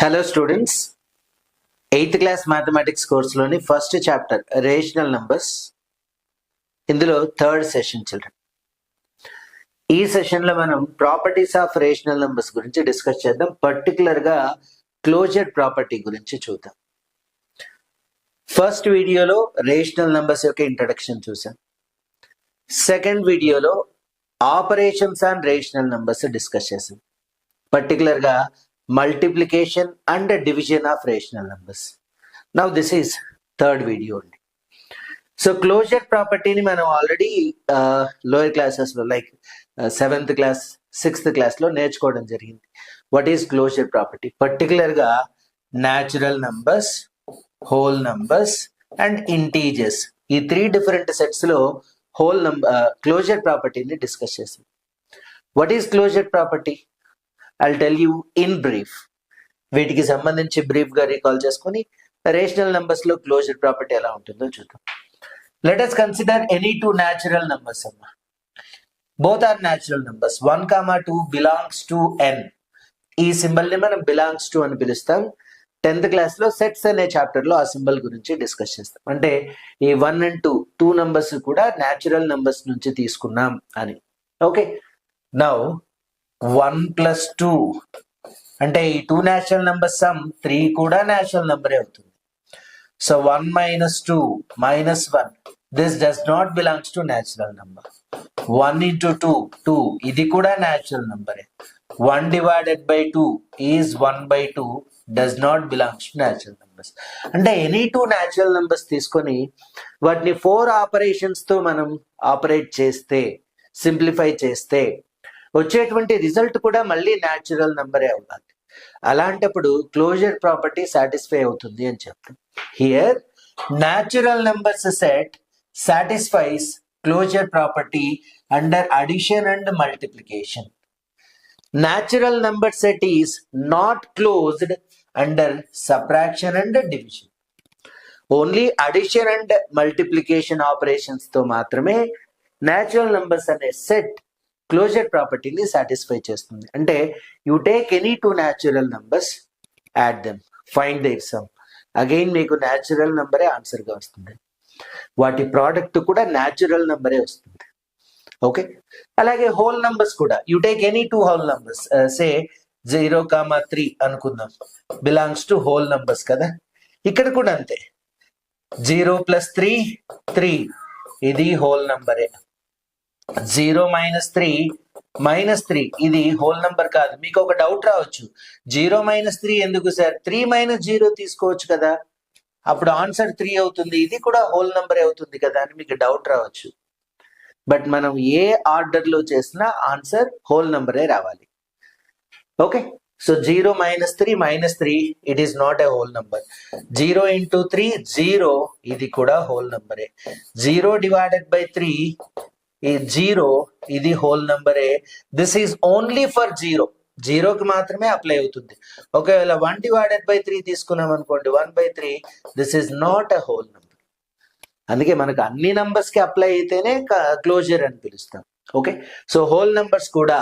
Hello students, 8th class mathematics కోర్సులోని first chapter rational numbers, ఇందులో third session children. ఈ సెషన్లో మనం ప్రాపర్టీస్ ఆఫ్ రేషనల్ నంబర్స్ గురించి డిస్కస్ చేద్దాం. పర్టికులర్గా క్లోజర్ ప్రాపర్టీ గురించి చూద్దాం. ఫస్ట్ వీడియోలో రేషనల్ నంబర్స్ యొక్క ఇంట్రడక్షన్ చూసాం. సెకండ్ వీడియోలో operations on rational numbers discuss చేసాం. పర్టికులర్గా multiplication and division of rational numbers. Now this is third video only. So closure property ni మనం ఆల్రెడీ లోయర్ క్లాసెస్ లో like 7th class 6th class లో నేర్చుకోవడం జరిగింది. What is closure property? Particular గా natural numbers, whole numbers and integers, ఈ 3 different sets లో whole number closure ప్రాపర్టీని discuss చేసాం. What is closure property? I'll tell you in brief. వీటికి సంబంధించి బ్రీఫ్ గా రీకాల్ చేసుకుని రేషనల్ నంబర్స్ లో క్లోజర్ ప్రాపర్టీ ఎలా ఉంటుందో చూద్దాం. Let us consider any two natural numbers అమ్మా. Both are natural numbers. 1, 2 belongs to n. ఈ సింబల్ ని మనం బిలాంగ్స్ టు అని పిలుస్తాం. 10th క్లాస్ లో సెట్స్ అనే చాప్టర్ లో ఆ సింబల్ గురించి డిస్కస్ చేస్తాం. అంటే ఈ 1 and 2 నంబర్స్ కూడా న్యాచురల్ నంబర్స్ నుంచి తీసుకున్నాం అని. ఓకే, నౌ 1 + 2 అంటే ఈ 2 న్యాచురల్ నంబర్ సమ్ 3 కూడా న్యాచురల్ నంబరే అవుతుంది. So 1 - 2 - 1, this does not belongs to natural number. 1 × 2 2, ఇది కూడా న్యాచురల్ నంబరే. 1 / 2 is 1/2, does not belongs to natural numbers. అంటే ఎనీ 2 న్యాచురల్ నంబర్స్ తీసుకొని వాటిని 4 ఆపరేషన్స్ తో మనం ఆపరేట్ చేస్తే, సింప్లిఫై చేస్తే వచ్చేటువంటి రిజల్ట్ కూడా మళ్ళీ న్యాచురల్ నంబరే అవుతుంది. అలాంటప్పుడు క్లోజర్ ప్రాపర్టీ సాటిస్ఫై అవుతుంది అని చెప్తాం. Here natural numbers set satisfies closure property under addition and multiplication. Natural number set is not closed under subtraction and division. Only addition and multiplication operations తో మాత్రమే న్యాచురల్ నంబర్స్ అనే set closure ప్రాపర్టీని satisfy చేస్తుంది. అంటే you take any 2 natural numbers, add them, find their sum. Again మీకు natural నంబరే answer గా వస్తుంది. వాటి ప్రోడక్ట్ కూడా న్యాచురల్ నంబరే వస్తుంది. ఓకే, అలాగే హోల్ నంబర్స్ కూడా you take any 2 whole numbers, say 0, 3 అనుకుందాం, బిలాంగ్స్ టు హోల్ నంబర్స్ కదా. ఇక్కడ కూడా అంతే, 0 + 3 3, ఇది హోల్ నంబరే. 0 - 3 - 3, ఇది హోల్ నంబర్ కాదు. మీకు ఒక డౌట్ రావచ్చు, 0 - 3 ఎందుకు సార్, 3 - 0 తీసుకోవచ్చు కదా, అప్పుడు ఆన్సర్ 3 అవుతుంది, ఇది కూడా హోల్ నంబరే అవుతుంది కదా అని మీకు డౌట్ రావచ్చు. బట్ మనం ఏ ఆర్డర్ లో చేసినా ఆన్సర్ హోల్ నంబరే రావాలి. Okay, so 0 - 3 - 3, it is not a whole number. 0 × 3 0, ఇది కూడా హోల్ నంబరే. 0 / 3 ఈ 0, ఇది హోల్ నంబరే. దిస్ ఈజ్ ఓన్లీ ఫర్ 0, 0కి మాత్రమే అప్లై అవుతుంది. ఒకవేళ 1 / 3 తీసుకున్నాం అనుకోండి, 1/3, this is not a whole number. అందుకే మనకు అన్ని నంబర్స్ కి అప్లై అయితేనే క్లోజర్ అని పిలుస్తాం. ఓకే, సో హోల్ నంబర్స్ కూడా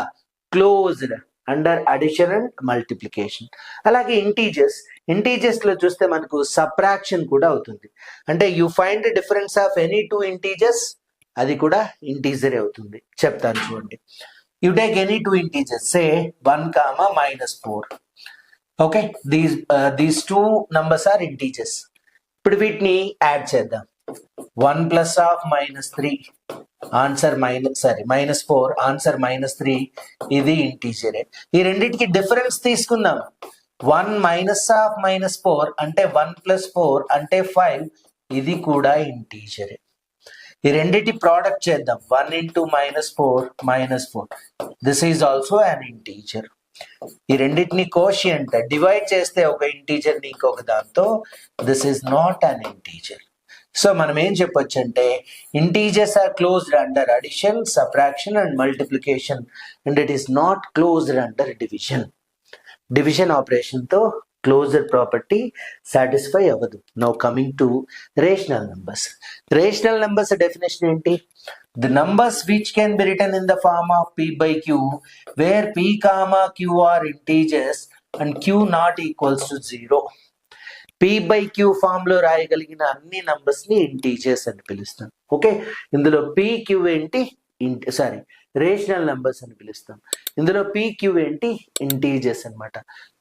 closed under addition and multiplication. అలాగే ఇంటీజర్స్ లో చూస్తే మనకు సబ్ట్రాక్షన్ కూడా అవుతుంది. అంటే you find difference of any 2 integers, అది కూడా ఇంటీజర్ అవుతుంది. చెప్తాను చూడండి. You take any 2 integers, say 1, -4. Okay, these 2 numbers are integers. ఇప్పుడు వీటిని యాడ్ చేద్దాం. 1 + -3, ఆన్సర్ -4, ఆన్సర్ -3, ఇది ఇంటీజరే. ఈ రెండింటికి డిఫరెన్స్ తీసుకుందాం. 1 - -4 అంటే 1 + 4 అంటే 5, ఇది కూడా ఇంటీజరే. ఈ రెండింటి ప్రోడక్ట్ చేద్దాం. 1 × -4 -4, this is also an integer. ఈ రెండింటిని కోషియంట్ డివైడ్ చేస్తే ఒక ఇంటీజర్ ని ఇంకొక దాంతో, this is not an integer. So మనం ఏం చెప్పొచ్చు అంటే integers are closed under addition, subtraction and multiplication, and it is not closed under division. Division operation తో క్లోజర్ ప్రాపర్టీ సాటిస్ఫై అవ్వదు. Now coming to rational numbers. Rational numbers definition ఏంటి? The numbers which can be written in the form of p/q, where p, q are integers and q not equals to 0. P by q form లో రాయగలిగిన అన్ని numbers ని integers అని పిలుస్తాం. Okay, ఇందులో P Q ఏంటి, rational numbers అని పిలుస్తాం. ఇందులో పి క్యూ ఏంటి, ఇంటీజర్స్ అనమాట.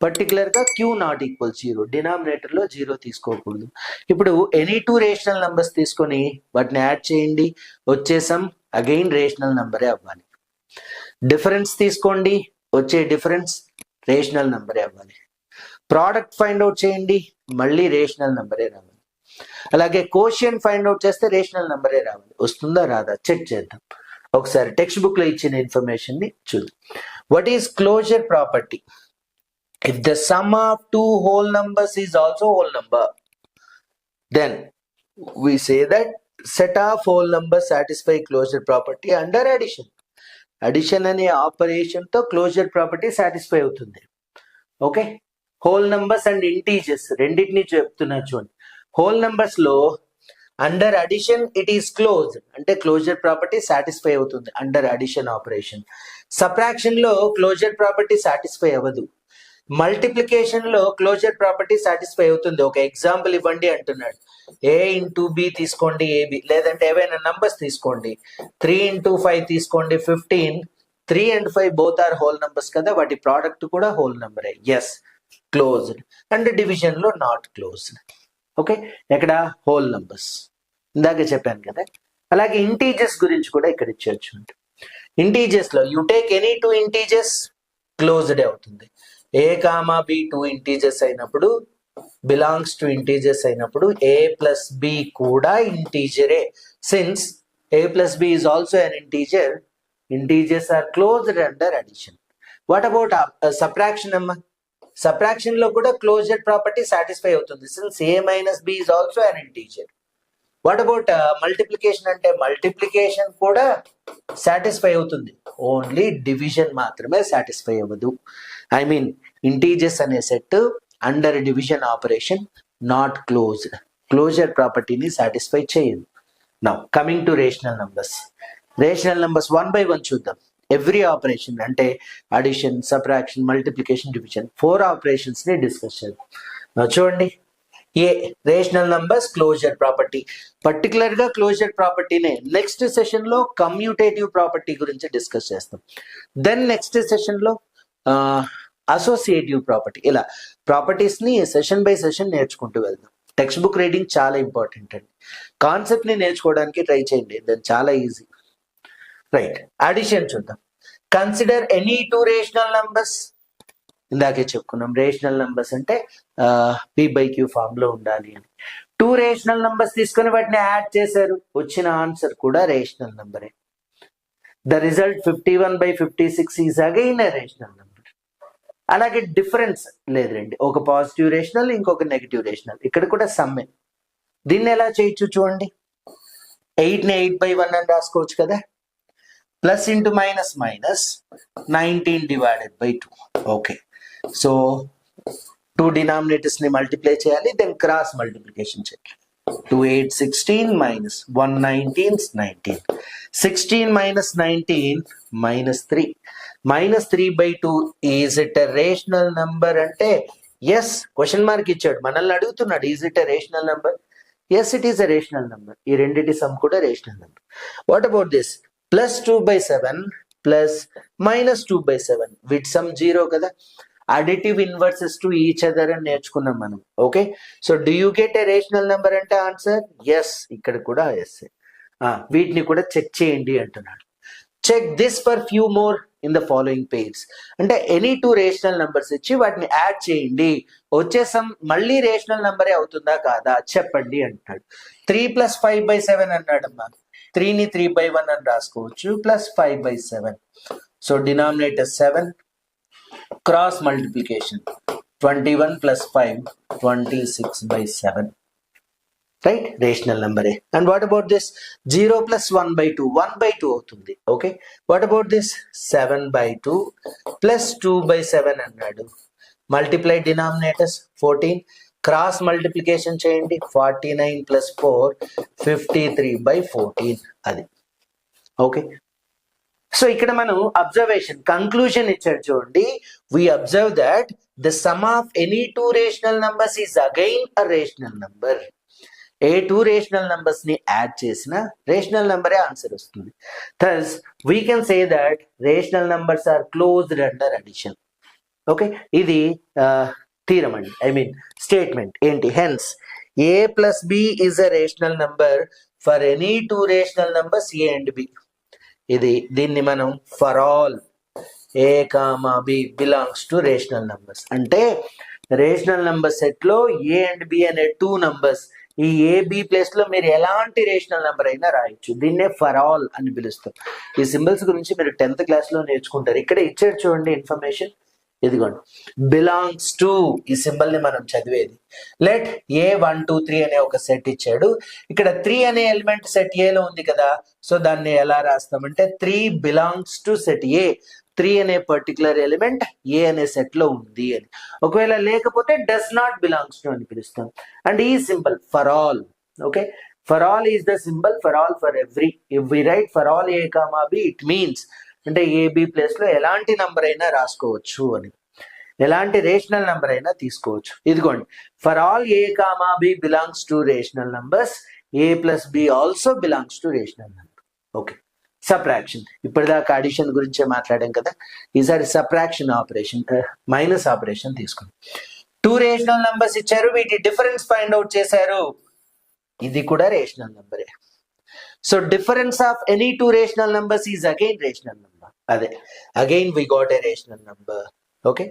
పర్టికులర్ గా క్యూ నాట్ ఈక్వల్ 0, డినామినేటర్ లో 0 తీసుకోకూడదు. ఇప్పుడు ఎనీ 2 రేషనల్ నంబర్స్ తీసుకొని వాటిని యాడ్ చేయండి, వచ్చేసాం అగైన్ రేషనల్ నంబరే అవ్వాలి. డిఫరెన్స్ తీసుకోండి, వచ్చే డిఫరెన్స్ రేషనల్ నంబరే అవ్వాలి. ప్రోడక్ట్ ఫైండ్ అవుట్ చేయండి, మళ్ళీ రేషనల్ నంబరే రావాలి. అలాగే కోషియన్ ఫైండ్ అవుట్ చేస్తే రేషనల్ నంబరే రావాలి. వస్తుందా రాదా చెక్ చేద్దాం. ఒకసారి టెక్స్ట్ బుక్ లో ఇచ్చిన ఇన్ఫర్మేషన్ ని చూద్దాం. What is closure property? If the sum of 2 whole numbers is also whole number, then we say that set of whole numbers satisfy closure property under addition. Addition అనే operation తో closure property satisfy అవుతుంది. Okay, whole numbers and integers రెండింటిని చెప్తున్నా చూడండి. Whole numbers లో under addition it is close అంటే closure property satisfy అవుతుంది under addition operation. Subtraction లో క్లోజర్ ప్రాపర్టీ సాటిస్ఫై అవ్వదు. మల్టిప్లికేషన్ లో క్లోజర్ ప్రాపర్టీ సాటిస్ఫై అవుతుంది. ఒక ఎగ్జాంపుల్ ఇవ్వండి అంటున్నాడు. ఏ ఇంటూ బి తీసుకోండి ఏబి, లేదంటే ఏవైనా నంబర్స్ తీసుకోండి. 3 into 5 తీసుకోండి 15. 3 and 5 both are whole numbers కదా, వాటి ప్రోడక్ట్ కూడా హోల్ నంబరే. Yes, closed. అండ్ డివిజన్ లో నాట్ క్లోజ్డ్. ఓకే, ఎక్కడ హోల్ నంబర్స్ ఇందాక చెప్పాను కదా. అలాగే ఇంటీజర్స్ గురించి కూడా ఇక్కడ ఇచ్చేయచ్చు. ఇంటీజర్స్ లో you take any 2 integers closed అవుతుంది. ఏ కామా బి 2 ఇంటీజర్స్ అయినప్పుడు, బిలాంగ్స్ టు ఇంటీజర్స్ అయినప్పుడు ఏ ప్లస్ బి కూడా ఇంటీజరే. Since a plus b is also an integer, integers are closed under addition. What about subtraction అమ్మా? Subtraction లో కూడా closure property satisfy అవుతుంది. Since a minus b is also an integer. What about multiplication? అంటే multiplication కూడా satisfy అవుతుంది, only division మాత్రమే satisfy అవ్వదు. I mean integers అనే set under division operation not closed, closure ప్రాపర్టీని సాటిస్ఫై చేయదు. Now coming to rational numbers. Rational numbers 1 by 1 చూద్దాం. Every operation అంటే addition, subtraction, multiplication, division 4 operations ని డిస్కస్ చేద్దాం. చూడండి, ఏ rational numbers closure property, particular గా క్లోజర్ ప్రాపర్టీనే నెక్స్ట్ సెషన్ లో కమ్యూటేటివ్ ప్రాపర్టీ గురించి డిస్కస్ చేస్తాం. దెన్ నెక్స్ట్ సెషన్ లో అసోసియేటివ్ ప్రాపర్టీ. ఇలా ప్రాపర్టీస్ ని సెషన్ బై సెషన్ నేర్చుకుంటూ వెళ్దాం. టెక్స్ట్ బుక్ రీడింగ్ చాలా ఇంపార్టెంట్ అండి. కాన్సెప్ట్ ని నేర్చుకోవడానికి ట్రై చేయండి, దాని చాలా ఈజీ. రైట్, అడిషన్ చూద్దాం. Consider any 2 rational numbers. ఇందాకే చెప్పుకున్నాం రేషనల్ నంబర్స్ అంటే పి బై క్యూ ఫామ్ లో ఉండాలి అని. 2 రేషనల్ నంబర్స్ తీసుకొని వాటిని యాడ్ చేశారు, వచ్చిన ఆన్సర్ కూడా రేషనల్ నంబరే. The result 51 by 56 is again a rational number. అలాగే డిఫరెన్స్ లేదు రండి, ఒక పాజిటివ్ రేషనల్ ఇంకొక నెగిటివ్ రేషనల్, ఇక్కడ కూడా సమ్మే. దీన్ని ఎలా చేయొచ్చు చూడండి. 8 ని 8 by 1 అని రాసుకోవచ్చు కదా. Plus into minus minus 19 divided by 2. Okay, so 2 denominators ని మల్టిప్లై చేయాలి, దెన్ క్రాస్ మల్టిప్లికేషన్ చేయాలి. 2 8 16 minus 1 19 19. 16 minus 19 minus 3. Minus 3 by 2 is it a rational number అంటే ఎస్, క్వశ్చన్ మార్క్ ఇచ్చాడు, మనల్ని అడుగుతున్నాడు is it a rational number. Yes, it is a rational number. ఈ రెండింటి sum కూడా rational number. What about this? Plus 2 by 7 plus minus 2 by 7 with sum 0 కదా. Additive inverses to each other అని నేర్చుకున్నాం మనం. Okay, so do you get a rational number అంటే answer yes, ఇక్కడ కూడా ఎస్. వీటిని కూడా చెక్ చేయండి అంటున్నాడు. Check this for few more in the following pairs. అంటే ఎనీ 2 రేషనల్ నంబర్స్ ఇచ్చి వాటిని యాడ్ చేయండి, వచ్చే సమ్ మళ్ళీ రేషనల్ నంబరే అవుతుందా కాదా చెప్పండి అంటాడు. 3 plus 5 by 7 అన్నాడమ్మా. 3 ని 3 by 1 అని రాసుకోవచ్చు, plus 5 by 7. So denominator 7, cross multiplication 21 plus 5 26 by 7. Right, rational నెంబరే. And what about this? 0 plus 1 by 2 1 by 2 అవుతుంది. Okay, what about this? 7 by 2 plus 2 by 7 అన్నాడు. మల్టిప్లై డినామినేటర్స్ 14, క్రాస్ మల్టిప్లికేషన్ చేయండి. 49 plus 4 53 by 14. అది okay. So ఇక్కడ మనం observation conclusion ఇచ్చాడు చూడండి. We observe that the sum of any two rational numbers is again a rational number. ఏ two rational numbers ని add చేసిన రేషనల్ నంబరే ఆన్సర్ వస్తుంది. Thus we can say that rational numbers are closed under addition. Okay, ఇది theorem అండి, I mean statement ఏంటి. Hence a plus b is a rational number for any two rational numbers a and b. దీన్ని మనం for all a comma b belongs to rational numbers అంటే rational number set లో a and b అనే two numbers, ఈ a b place లో మీరు ఎలాంటి rational number అయినా రాయొచ్చు. దీన్నే ఫర్ ఆల్ అని పిలుస్తాం. ఈ సింబల్స్ గురించి మీరు 10th క్లాస్ లో నేర్చుకుంటారు. ఇక్కడ ఇచ్చాడు చూడండి ఇన్ఫర్మేషన్, ఇదిగోండి బిలాంగ్స్ టు, ఈ సింబల్ ని మనం చదివేది. లెట్ ఏ 1 2 3 అనే ఒక సెట్ ఇచ్చాడు. ఇక్కడ 3 అనే ఎలిమెంట్ సెట్ ఏ లో ఉంది కదా, సో దాన్ని ఎలా రాస్తామంటే 3 బిలాంగ్స్ టు సెట్ ఏ. 3 అనే పర్టికులర్ ఎలిమెంట్ ఏ అనే సెట్ లో ఉంది అని. ఒకవేళ లేకపోతే డస్ నాట్ బిలాంగ్స్ టు అని పిలుస్తాం. అండ్ ఈ symbol for all, okay, for all is the symbol for all for every. If we write for all a comma b, it means అంటే ఏబి ప్లేస్ లో ఎలాంటి నంబర్ అయినా రాసుకోవచ్చు అని, ఎలాంటి రేషనల్ నంబర్ అయినా తీసుకోవచ్చు. ఇదిగోండి for all a comma b belongs to rational numbers, a plus b also belongs to rational number. Okay, subtraction, ఇప్పటిదాకా అడిషన్ గురించే మాట్లాడాం కదా, ఈసారి సబ్ట్రాక్షన్ ఆపరేషన్, మైనస్ ఆపరేషన్ తీసుకున్నాం. 2 రేషనల్ నంబర్స్ ఇచ్చారు, వీటి డిఫరెన్స్ ఫైండ్ అవుట్ చేశారు. ఇది కూడా రేషనల్ నంబరే. So difference of any 2 rational numbers is again rational number. అదే again we got a rational number. Okay,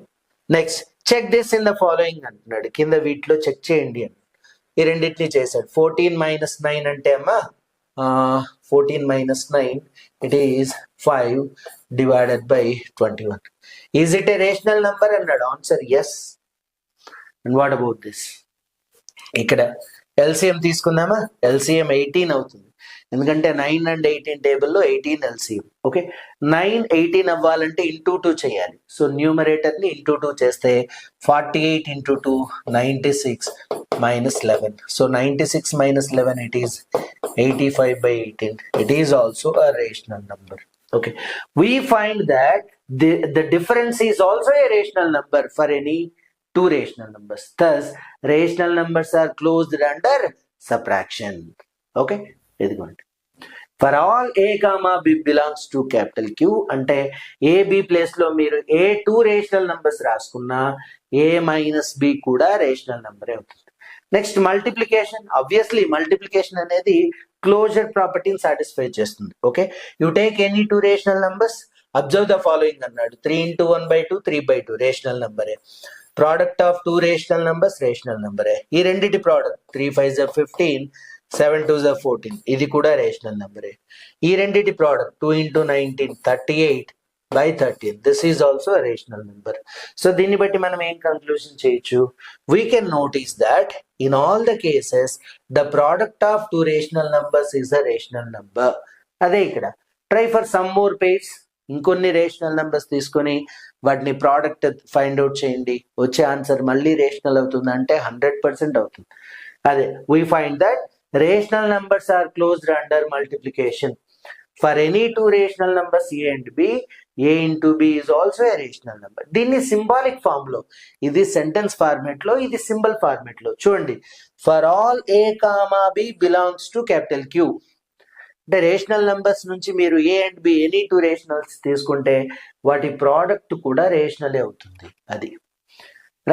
next check this in the following అంటున్నాడు. కింద వీటిలో చెక్ చేయండి అని ఈ రెండింటిని చేశాడు. 14 - 9 అంటే అమ్మా 14 - 9 it is 5 divided by 21. Is it a rational number అన్నాడు. Answer yes. And what about this? ఇక్కడ ఎల్సిఎం తీసుకుందామా? ఎల్సిఎం 18 అవుతుంది, ఎందుకంటే 9 and 18 టేబుల్లో 18 ఎల్సిఎం. ఓకే, 9 18 అవ్వాలంటే ఇంటూ 2 చేయాలి. సో న్యూమరేటర్ ని ఇంటూ 2 చేస్తే 48 × 2 96 - 11. So 96 - 11 it is 85/18. It is also a rational number. Okay, we find that the difference is also a rational number for any 2 rational numbers. Thus, rational numbers are closed under subtraction. Okay, ఇదిగోండి for all a comma b belongs to capital Q అంటే a b place లో మీరు ఏ 2 rational numbers రాసుకున్నా a minus b కూడా rational నంబరే అవుతుంది. Next multiplication. Obviously multiplication అనేది క్లోజర్ ప్రాపర్టీని సాటిస్ఫై చేస్తుంది. Okay, you take any 2 rational numbers, observe the following అన్నాడు. 3 × 1/2 3/2 రేషనల్ నంబరే. Product of 2 rational numbers rational నంబరే. ఈ రెండిటి ప్రోడక్ట్ 3 5 15 7 2 14 ఇది కూడా రేషనల్ నంబరే. ఈ రెండిటి product 2 × 19 38/13 this is also rational number. So దీన్ని బట్టి మనం ఏం కన్క్లూజన్ చేయొచ్చు? We can notice that in all the cases the product of 2 rational numbers is a rational number. అదే ఇక్కడ try for some more pairs, ఇంకొన్ని రేషనల్ నంబర్స్ తీసుకొని వాటిని ప్రోడక్ట్ ఫైండ్ అవుట్ చేయండి. వచ్చే ఆన్సర్ మళ్ళీ రేషనల్ అవుతుంది అంటే 100% అవుతుంది. అదే we find that rational numbers are closed under multiplication. For any 2 rational numbers a and b, a into b is also a rational number. దీన్ని సింబాలిక్ ఫామ్ లో, ఇది సెంటెన్స్ ఫార్మేట్ లో, ఇది సింబల్ ఫార్మేట్ లో చూడండి. For all a comma b belongs to capital Q అంటే rational numbers నుంచి మీరు a and b any 2 rationals తీసుకుంటే వాటి ప్రోడక్ట్ కూడా రేషనలే అవుతుంది. అది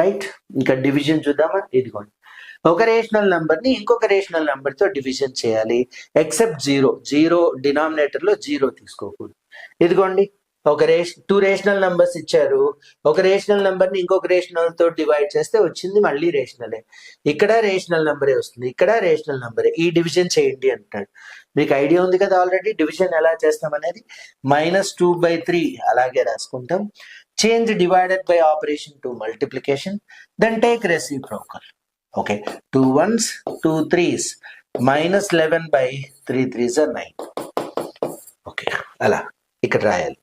రైట్. ఇంకా డివిజన్ చూద్దామా? ఇదిగోండి ఒక రేషనల్ నంబర్ ని ఇంకొక రేషనల్ నంబర్ తో డివిజన్ చేయాలి, ఎక్సెప్ట్ 0 డినామినేటర్ లో 0 తీసుకోకూడదు. ఇదిగోండి ఒక 2 రేషనల్ నంబర్స్ ఇచ్చారు, ఒక రేషనల్ నంబర్ ని ఇంకొక రేషనల్ తో డివైడ్ చేస్తే వచ్చింది మళ్ళీ రేషనలే. ఇక్కడ రేషనల్ నంబరే వస్తుంది, ఇక్కడ రేషనల్ నంబరే. ఈ డివిజన్ చేయండి అంటాడు. మీకు ఐడియా ఉంది కదా ఆల్రెడీ డివిజన్ ఎలా చేస్తాం అనేది. -2/3 అలాగే రాసుకుంటాం. Change divided by operation to multiplication, then take reciprocal. Okay, 2 1s 2 3s -11/3 3s are 9. Okay, అలా ఇక్కడ రాయాలి.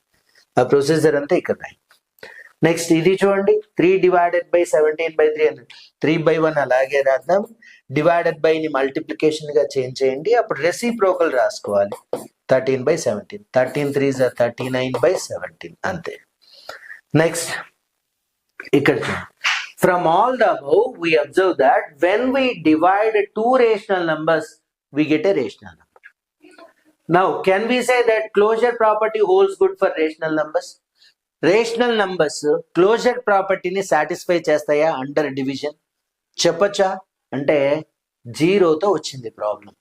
ఆ ప్రొసీజర్ అంతా ఇక్కడ రాయాలి. నెక్స్ట్ ఇది చూడండి 3 divided by 17/3 అని 3/1 అలాగే రాద్దాం. డివైడెడ్ బై ని మల్టిప్లికేషన్ గా చేంజ్ చేయండి, అప్పుడు రెసిప్రోకల్ రాసుకోవాలి. 13/17. 13 3s are 39/17 అంతే. నెక్స్ట్ ఇక్కడ from all the above we observe that when we divide two rational numbers we get a rational number. Now can we say that closure property holds good for rational numbers? Rational numbers closure ప్రాపర్టీని satisfy చేస్తాయా under division చెప్పచ్చా అంటే 0తో వచ్చింది problem.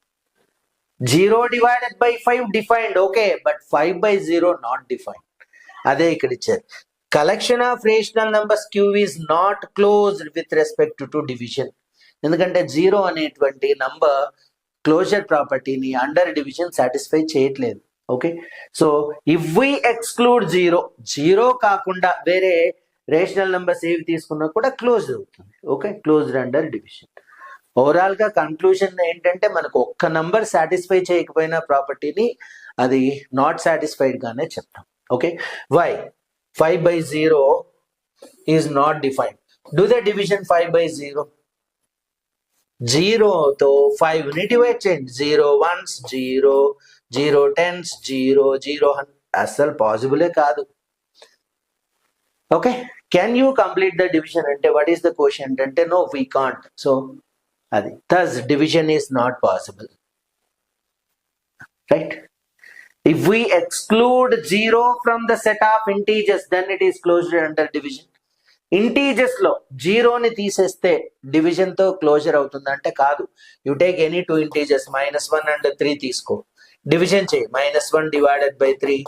0 divided by 5 defined, okay, but 5/0 not defined. అదే ఇక్కడ ఇచ్చారు. Collection of rational numbers Q is not closed with respect to division. ఎందుకంటే 0 అనేటువంటి నంబర్ క్లోజర్ ప్రాపర్టీని అండర్ డివిజన్ సాటిస్ఫై చేయట్లేదు. Okay, so if we exclude 0 కాకుండా వేరే రేషనల్ నంబర్స్ ఏవి తీసుకున్నా కూడా క్లోజ్ అవుతుంది. Okay, closed under division. Overall గా కన్క్లూజన్ ఏంటంటే మనకు ఒక్క నంబర్ సాటిస్ఫై చేయకపోయినా ప్రాపర్టీని అది నాట్ సాటిస్ఫైడ్ గానే చెప్తాం. Okay, why 5/0 is not defined. Do the division 5/0. 0తో 5ని డివైడ్ చేయండి. 0 1s 0, 0 10s 0, 0 అస్సలు పాసిబులే కాదు. Okay, can you complete the division అంటే వాట్ ఈస్ ద క్వశ్చన్ అంటే నో వీ కాంట్. సో అది thus division is not possible, right? If we exclude 0 from the set of integers then it is closed under division. Integers లో 0ని తీసేస్తే division తో closure అవుతుంది అంటే కాదు. You take any 2 integers -1 and 3 తీసుకో, division చేయి. -1 divided by 3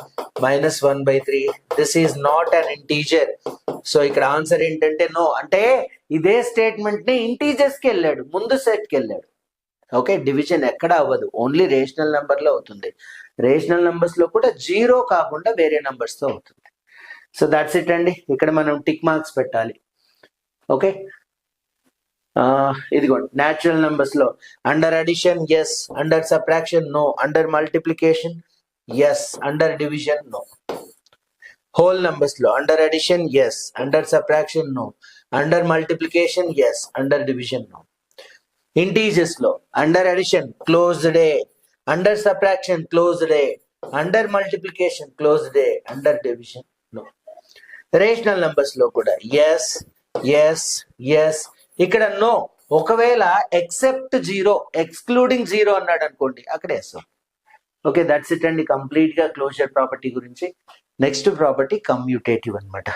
-1/3. This is not an integer. So ఇక్కడ answer ఏంటంటే నో. అంటే ఇదే స్టేట్మెంట్ ని ఇంటీజర్స్ కి వెళ్ళాడు, ముందు సెట్ కి వెళ్ళాడు. ఓకే, డివిజన్ ఎక్కడ అవ్వదు, ఓన్లీ రేషనల్ నెంబర్ లో అవుతుంది. రేషనల్ నంబర్స్ లో కూడా 0 కాకుండా వేరే నంబర్స్ తో అవుతుంది. సో దాట్స్ ఇట్ అండి. ఇక్కడ మనం టిక్ మార్క్స్ పెట్టాలి. ఓకే, ఇదిగోండి న్యాచురల్ నంబర్స్ లో under addition yes, under subtraction no, under multiplication yes, under division no. Whole numbers లో under addition yes, under subtraction no, under multiplication yes, under division no. Integers లో under addition closed ఏ, under subtraction closed ఏ, under multiplication closed ఏ, under division no. Rational numbers లో కూడా yes yes yes, ఇక్కడ no. ఒకవేళ except 0, excluding 0 అన్నాడు అనుకోండి, అక్కడ ఎస్. ఓకే, దట్స్ ఇట్ అండి కంప్లీట్ గా క్లోజర్ ప్రాపర్టీ గురించి. నెక్స్ట్ ప్రాపర్టీ కమ్యూటేటివ్ అన్నమాట.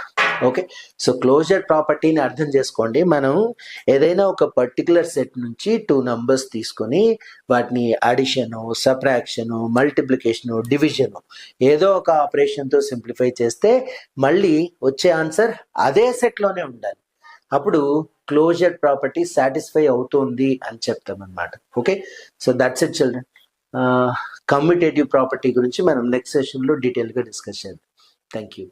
ఓకే, సో క్లోజర్ ప్రాపర్టీని అర్థం చేసుకోండి. మనం ఏదైనా ఒక పర్టికులర్ సెట్ నుంచి 2 నంబర్స్ తీసుకొని వాటిని అడిషను, సబ్ట్రాక్షను, మల్టిప్లికేషను, డివిజను ఏదో ఒక ఆపరేషన్ తో సింప్లిఫై చేస్తే మళ్ళీ వచ్చే ఆన్సర్ అదే సెట్ లోనే ఉండాలి. అప్పుడు క్లోజర్ ప్రాపర్టీ సాటిస్ఫై అవుతుంది అని చెప్తాం అనమాట. Okay, so that's it children. Commutative property గురించి మనం నెక్స్ట్ సెషన్ లో డీటెయిల్ గా డిస్కస్ చేద్దాం. Thank you.